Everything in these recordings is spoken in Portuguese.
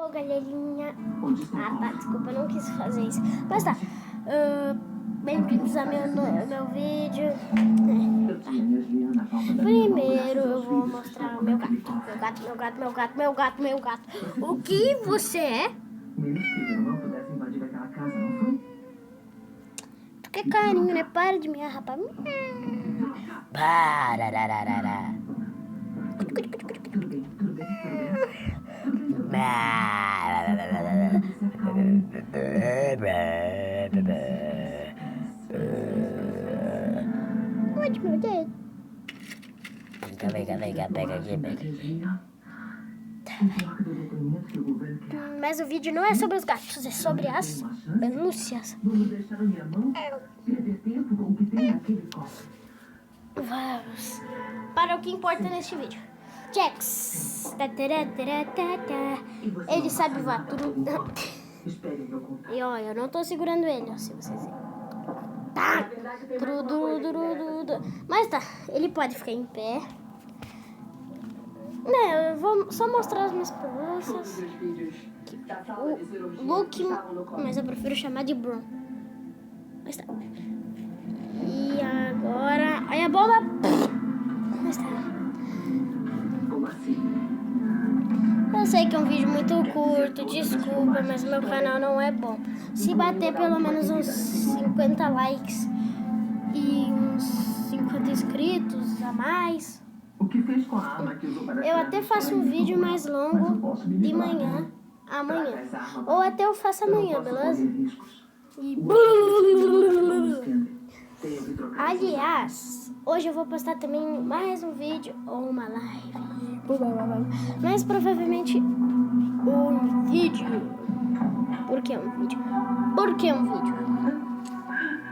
Ô, galerinha. Tá, desculpa, eu não quis fazer isso. Mas tá. Bem-vindos ao meu vídeo. Primeiro eu vou mostrar o meu gato. O que você é? Tu quer carinho, né? Para de me arrapar. Onde meu dedo? Pega aqui. Mas o vídeo não é sobre os gatos, é sobre as pelúcias. Vamos para o que importa neste vídeo. Jax. Ele sabe voar tudo. E ó, eu não tô segurando ele, ó, se vocês verem. Tá. Mas tá, ele pode ficar em pé. Né, eu vou só mostrar as minhas pelúcias. O Luke, mas eu prefiro chamar de Bron. Mas tá. E agora... Aí a bomba... Mas tá. Eu sei que é um vídeo muito curto, desculpa, mas meu canal não é bom. Se bater pelo menos uns 50 likes e uns 50 inscritos a mais, eu até faço um vídeo mais longo de manhã, amanhã. Ou até eu faço amanhã, beleza? E... Aliás, hoje eu vou postar também mais um vídeo ou uma live. Mas provavelmente um vídeo. Por que um vídeo?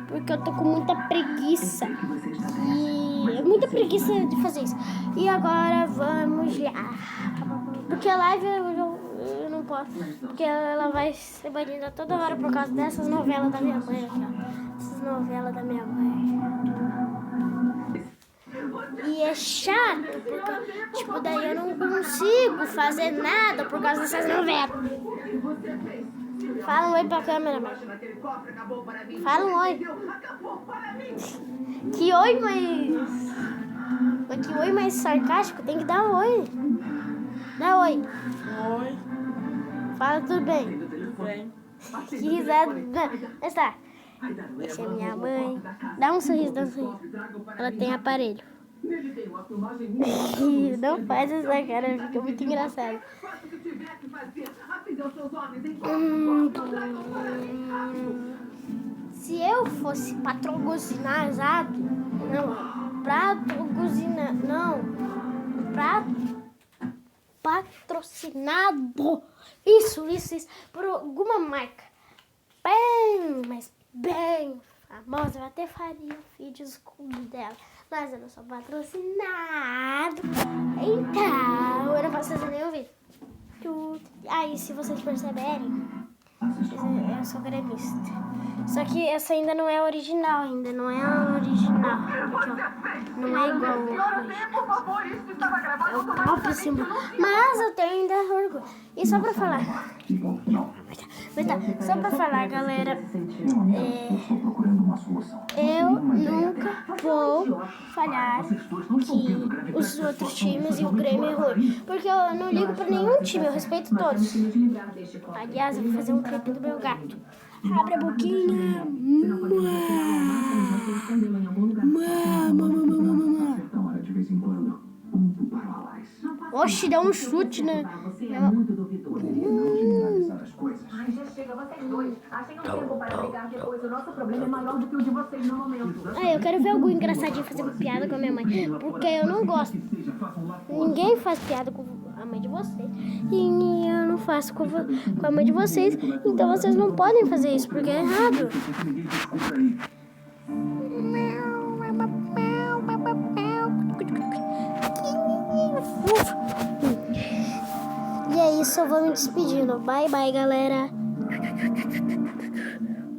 Porque eu tô com muita preguiça. E é muita preguiça de fazer isso. E agora vamos lá. Porque a live eu não posso. Porque ela vai ser banida toda hora por causa dessas novelas da minha mãe. Essas novelas da minha mãe. E é chato, porque, tipo, daí eu não consigo fazer nada por causa dessas novelas. Fala um oi pra câmera, mãe. Fala um oi. Que oi mais sarcástico, tem que dar um oi. Dá oi. Oi. Fala tudo bem. Tudo bem. Que risada. Mas tá. Essa é minha mãe. Dá um sorriso. Ela tem aparelho. Não faz essa cara, fica muito engraçado. Se eu fosse patrocinado, patrocinado, isso, por alguma marca bem famosa, eu até faria vídeos com dela. Mas eu não sou patrocinado, então eu não posso fazer nenhum vídeo. Aí, se vocês perceberem, eu sou gremista. Só que essa ainda não é original, Aqui, ó. Não é igual ao original. É o próprio símbolo. Mas eu tenho ainda orgulho. E só pra falar... Só pra falar, galera, eu nunca vou falhar que os outros times e o Grêmio é ruim. Porque eu não ligo pra nenhum time, eu respeito todos. Aliás, eu vou fazer um clipe do meu gato. Abre a boquinha. Oxi, dá um chute, né? Eu quero ver algum engraçadinho fazendo piada com a minha mãe. Porque eu não gosto. Ninguém faz piada com a mãe de vocês. E eu não faço com a mãe de vocês. Então vocês não podem fazer isso, porque é errado. E é isso, eu vou me despedindo. Bye, bye, galera.